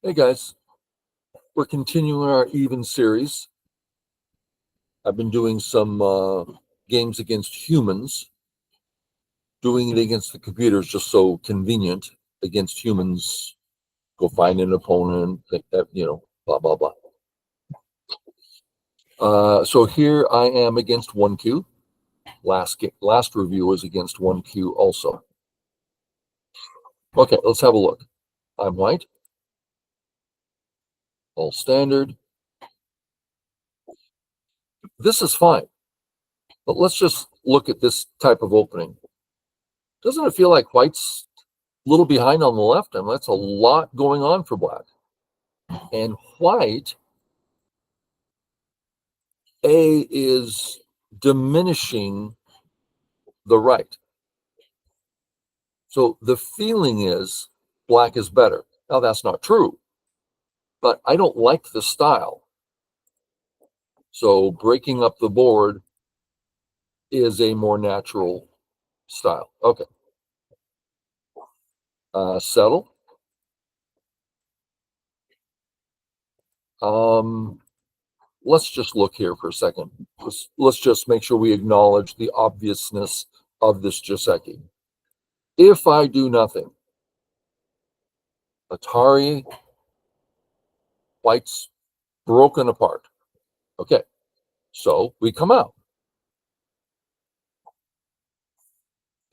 Hey guys, we're continuing our even series. I've been doing some games against humans. Doing it against the computer is just so convenient. Against humans, go find an opponent, blah blah blah. So here I am against 1Q. Last review was against 1Q also. Okay, let's have a look. I'm white. All standard. This is fine. But let's just look at this type of opening. Doesn't it feel like white's a little behind on the left? And that's a lot going on for black. And white, A is diminishing the right. So the feeling is black is better. Now that's not true, but I don't like the style. So breaking up the board is a more natural style. Okay. Settle. Let's just look here for a second. Let's just make sure we acknowledge the obviousness of this Joseki. If I do nothing, Atari, white's broken apart. Okay, so we come out.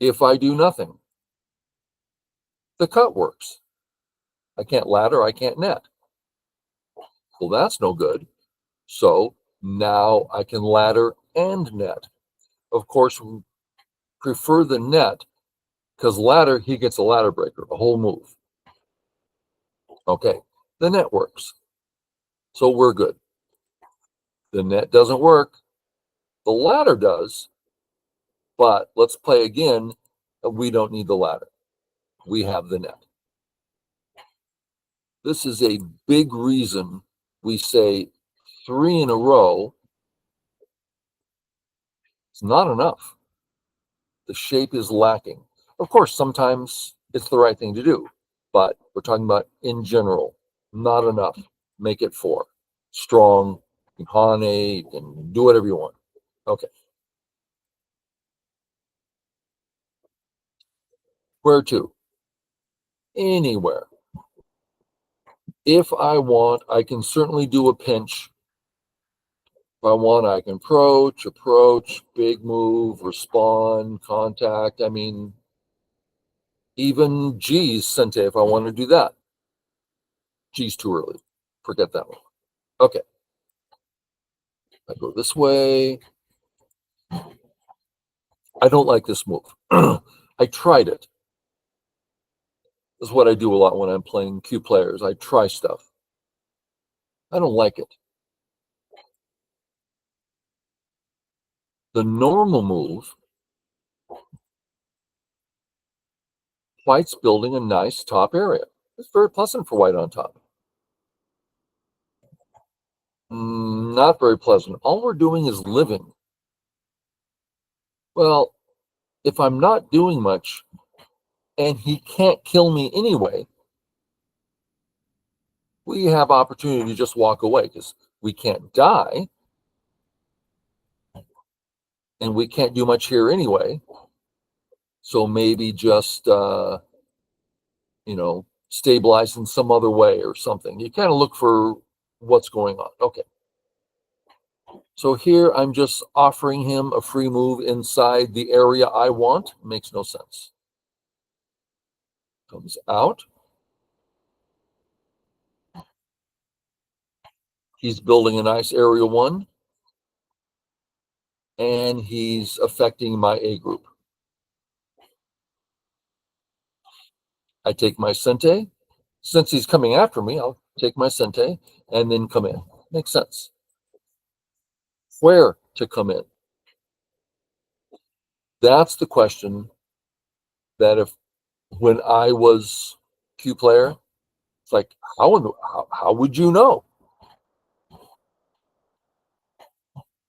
If I do nothing, the cut works. I can't ladder, I can't net. Well, that's no good. So now I can ladder and net. Of course, we prefer the net because ladder, he gets a ladder breaker, a whole move. Okay, the net works. So we're good. The net doesn't work. The ladder does. But let's play again. We don't need the ladder. We have the net. This is a big reason we say 3 in a row. It's not enough. The shape is lacking. Of course, sometimes it's the right thing to do, but we're talking about in general, not enough. Make it 4. Strong, you can hane, you can do whatever you want. Okay. Where to? Anywhere. If I want, I can certainly do a pinch. If I want, I can approach, big move, respond, contact. I mean, even G's Sente if I want to do that. G's too early. Forget that one. Okay. I go this way. I don't like this move. I tried it. This is what I do a lot when I'm playing Q players. I try stuff. I don't like it. The normal move, white's building a nice top area. It's very pleasant for white on top. Not very pleasant. All we're doing is living. Well, if I'm not doing much and he can't kill me anyway, we have opportunity to just walk away because we can't die and we can't do much here anyway. So maybe just, stabilize in some other way or something. You kind of look for what's going on. Okay. So here I'm just offering him a free move inside the area I want. Makes no sense. Comes out. He's building a nice area 1. And he's affecting my A group. I take my Sente. Since he's coming after me, I'll take my Sente and then come in. Makes sense. Where to come in? That's the question that when I was Q player, it's like, how would you know?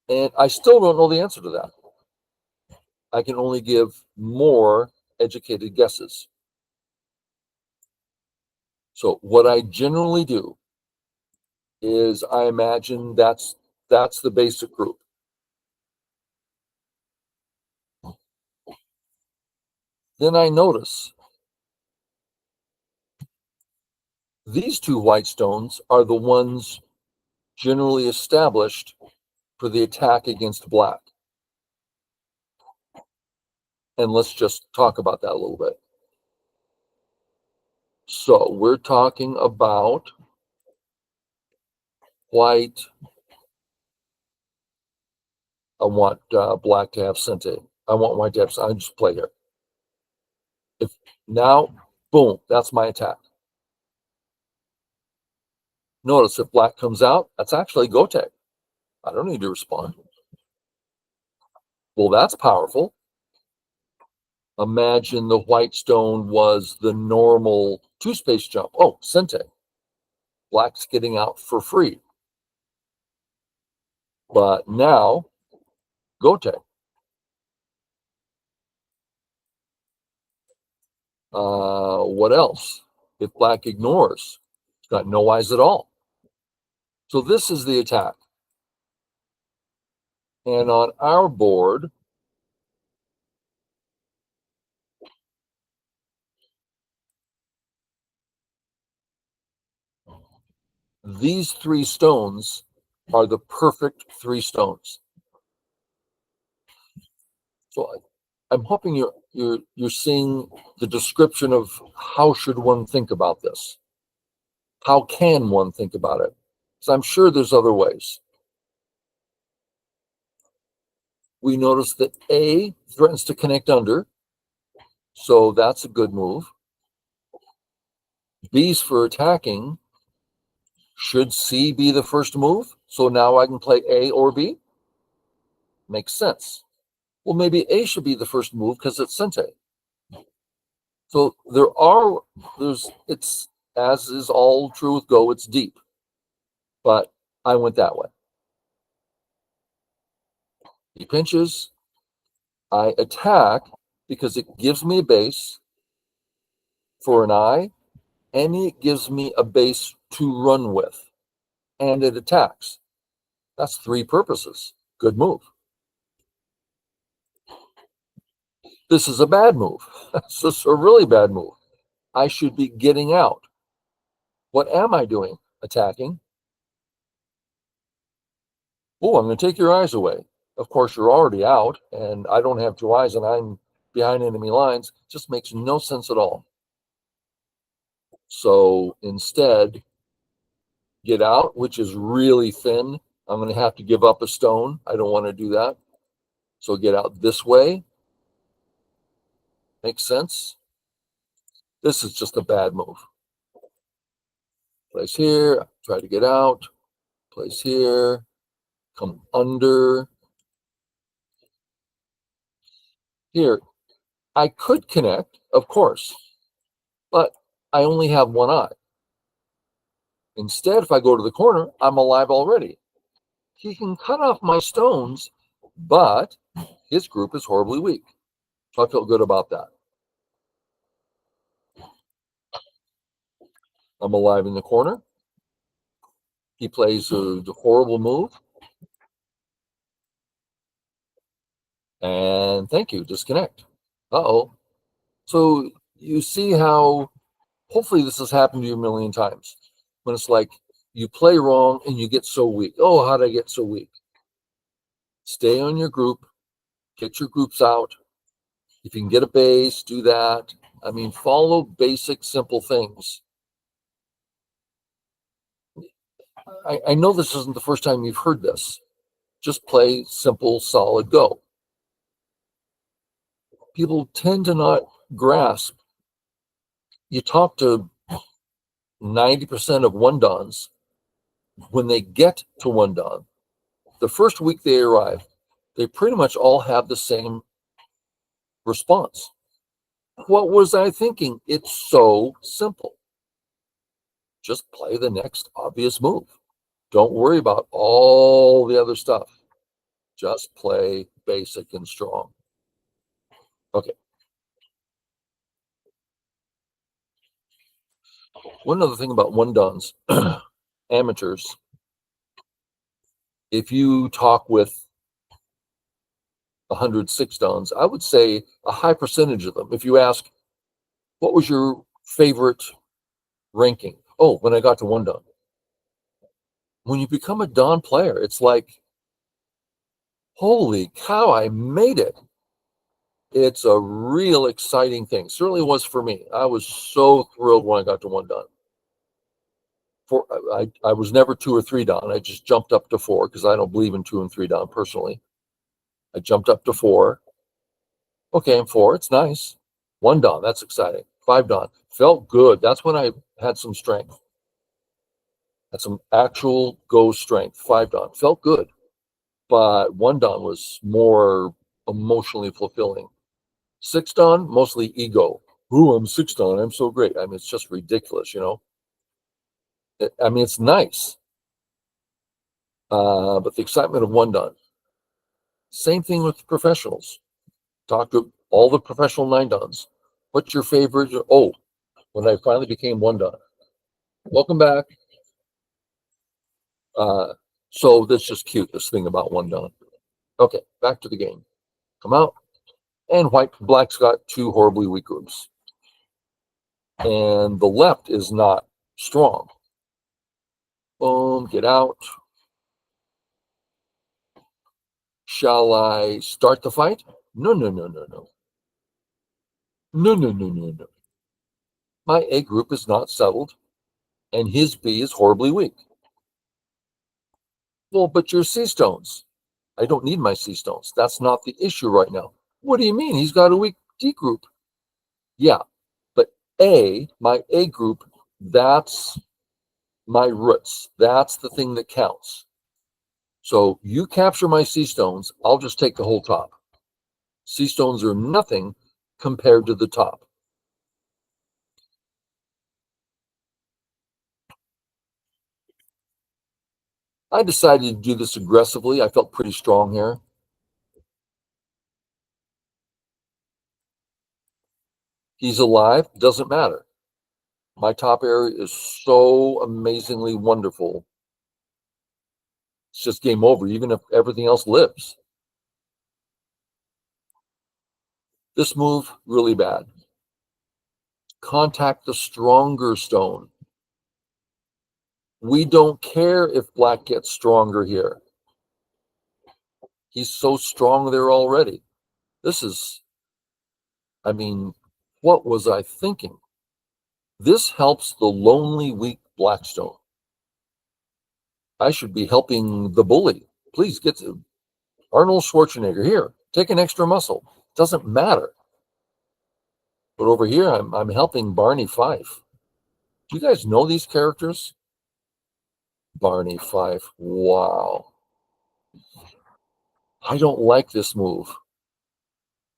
And I still don't know the answer to that. I can only give more educated guesses. So what I generally do is I imagine that's the basic group. Then I notice these two white stones are the ones generally established for the attack against black. And let's just talk about that a little bit. So we're talking about white. I want black to have Sente. I want white to have. I just play here. If now, boom, that's my attack. Notice if black comes out, that's actually Gotek. I don't need to respond. Well, that's powerful. Imagine the white stone was the normal two-space jump. Oh, Sente. Black's getting out for free. But now, Gotek. What else? If black ignores, it's got no eyes at all. So this is the attack. And on our board, these three stones are the perfect three stones. So I'm hoping you're seeing the description of how should one think about this. How can one think about it? So I'm sure there's other ways. We notice that A threatens to connect under, so that's a good move. B's for attacking. Should C be the first move? So now I can play A or B? Makes sense. Well, maybe A should be the first move because it's Sente. So it's, as is all true with Go, it's deep. But I went that way. He pinches. I attack because it gives me a base for an eye, and it gives me a base to run with, and it attacks. That's three purposes. Good move. This is a bad move. This is a really bad move. I should be getting out. What am I doing? Attacking. Oh, I'm going to take your eyes away. Of course, you're already out, and I don't have two eyes, and I'm behind enemy lines. Just makes no sense at all. So instead, get out, which is really thin. I'm going to have to give up a stone. I don't want to do that. So get out this way. Makes sense. This is just a bad move. Place here, try to get out. Place here, come under. Here, I could connect, of course, but I only have one eye. Instead, if I go to the corner, I'm alive already. He can cut off my stones, but his group is horribly weak. So I feel good about that. I'm alive in the corner. He plays a horrible move. And thank you, disconnect. Uh-oh. So you see how, hopefully this has happened to you a million times, when it's like you play wrong and you get so weak. Oh, how did I get so weak? Stay on your group, get your groups out. If you can get a base, do that. I mean, follow basic, simple things. I know this isn't the first time you've heard this. Just play simple, solid Go. People tend to not grasp. You talk to 90% of one-dans. When they get to one-dan, the first week they arrive, they pretty much all have the same response. What was I thinking? It's so simple. Just play the next obvious move. Don't worry about all the other stuff. Just play basic and strong. Okay. One other thing about one duns, amateurs, if you talk with 106 duns, I would say a high percentage of them, if you ask, what was your favorite ranking? Oh, when I got to one dun. When you become a Don player, it's like, holy cow, I made it. It's a real exciting thing. Certainly was for me. I was so thrilled when I got to one dun. I was never 2 or 3 dun. I just jumped up to 4 because I don't believe in 2 and 3 dun personally. I jumped up to 4. Okay, I'm 4. It's nice. 1 dun. That's exciting. 5 dun. Felt good. That's when I had some strength. Had some actual go strength. 5 dun. Felt good. But 1 dun was more emotionally fulfilling. 6 dun, mostly ego. Ooh, I'm 6 dun. I'm so great. I mean, it's just ridiculous, you know. I mean, it's nice, but the excitement of 1 dun. Same thing with professionals. Talk to all the professional 9 duns. What's your favorite? Oh, when I finally became 1 dun. Welcome back. Uh, so that's just cute. This thing about 1 dun. Okay, back to the game. Come out, and black's got 2 horribly weak groups, and the left is not strong. Boom, get out. Shall I start the fight? No, no, no, no, no. No, no, no, no, no. My A group is not settled, and his B is horribly weak. Well, but your C stones. I don't need my C stones. That's not the issue right now. What do you mean? He's got a weak D group. Yeah, but my A group, that's my roots. That's the thing that counts. So you capture my C stones, I'll just take the whole top. C stones are nothing compared to the top. I decided to do this aggressively. I felt pretty strong here. He's alive, doesn't matter. My top area is so amazingly wonderful. It's just game over, even if everything else lives. This move, really bad. Contact the stronger stone. We don't care if black gets stronger here. He's so strong there already. This is, I mean, what was I thinking? This helps the lonely, weak blackstone. I should be helping the bully. Please get to Arnold Schwarzenegger. Here, take an extra muscle. Doesn't matter. But over here, I'm helping Barney Fife. Do you guys know these characters? Barney Fife. Wow. I don't like this move.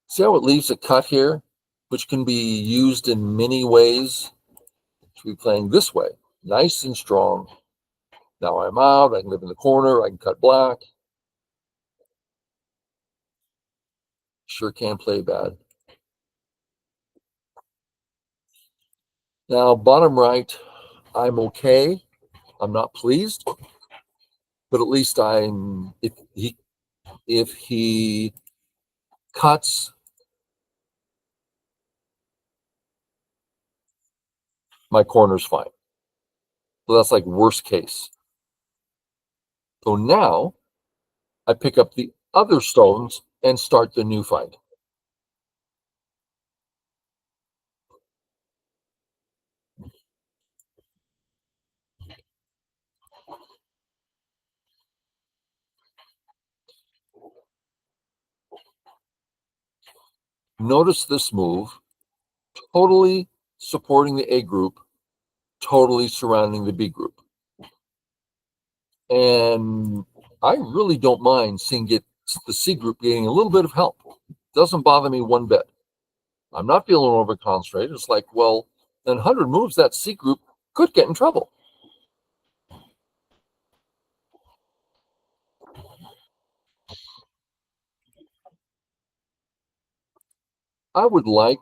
See how it leaves a cut here, which can be used in many ways to be playing this way. Nice and strong. Now I'm out. I can live in the corner. I can cut black. Sure can play bad. Now, bottom right, I'm okay. I'm not pleased, but at least if he cuts, my corner's fine. So that's like worst case. So now I pick up the other stones and start the new fight. Notice this move, totally supporting the A group, totally surrounding the B group. And I really don't mind seeing the C group getting a little bit of help. Doesn't bother me one bit. I'm not feeling over concentrated. It's like, well, in 100 moves, that C group could get in trouble. I would like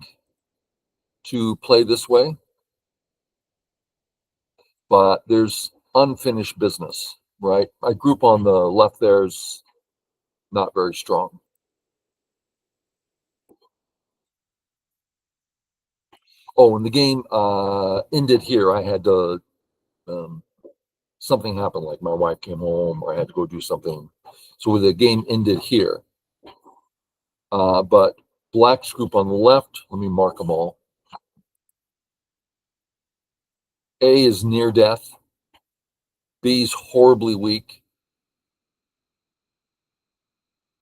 to play this way. but there's unfinished business, right? My group on the left there is not very strong. Oh, and the game ended here. I had to, something happened, like my wife came home or I had to go do something. So the game ended here. But Black's group on the left, let me mark them all. A is near death. B's horribly weak.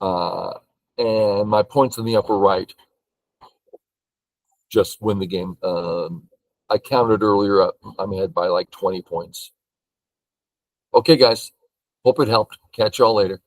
And my points in the upper right just win the game. I counted earlier, I'm ahead by like 20 points. Okay, guys, hope it helped. Catch y'all later.